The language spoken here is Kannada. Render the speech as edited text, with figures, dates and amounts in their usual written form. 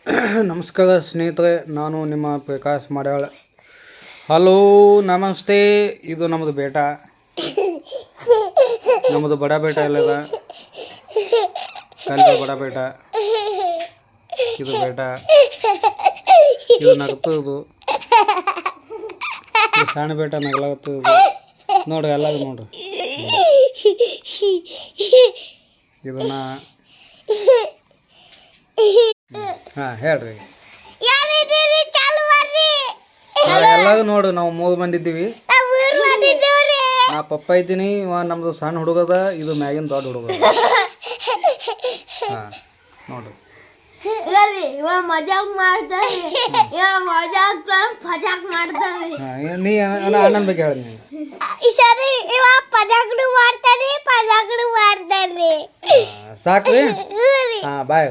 ನಮಸ್ಕಾರ ಸ್ನೇಹಿತರೆ, ನಾನು ನಿಮ್ಮ ಪ್ರಕಾಶ್ ಮಾಡ್ಯಾಳ. ಹಲೋ ನಮಸ್ತೆ. ಇದು ನಮ್ಮದು ಬೇಟ, ನಮ್ಮದು ಬಡ ಬೇಟ ಎಲ್ಲದ ಕಲ್ ಬಡ ಬೇಟ. ಇದು ಬೇಟ, ಇದು ನಗ್ತದು. ಇದು ಸಣ್ಣ ಬೇಟ ನಗಲಾಗ್ತದ ನೋಡ್ರಿ, ಎಲ್ಲದು ನೋಡ್ರಿ. ಇದನ್ನ ಹೇಳ್ರಿ. ಎಲ್ಲದು ನೋಡ್ರಿ, ನಾವು 3 ಮಂದಿ ಇದ್ದೀವಿ. ನಾ ಪಪ್ಪ ಇದ್ದೀನಿ, ನಮ್ದು ಸಣ್ಣ ಹುಡುಗದ, ಇದು ಮ್ಯಾಗಿನ ದೊಡ್ಡ ಹುಡುಗ. ನೋಡ್ರಿ, ಮಜಾಕ್ ಮಾಡ್ತಾರೆ. ನೀ ಅಣ್ಣನ ಬಗ್ಗೆ ಹೇಳಿ. ಪಜಾಕ್ಡು ಮಾಡ್ತಾನೆ. ಸಾಕ್ರಿ. ಬಾಯ್.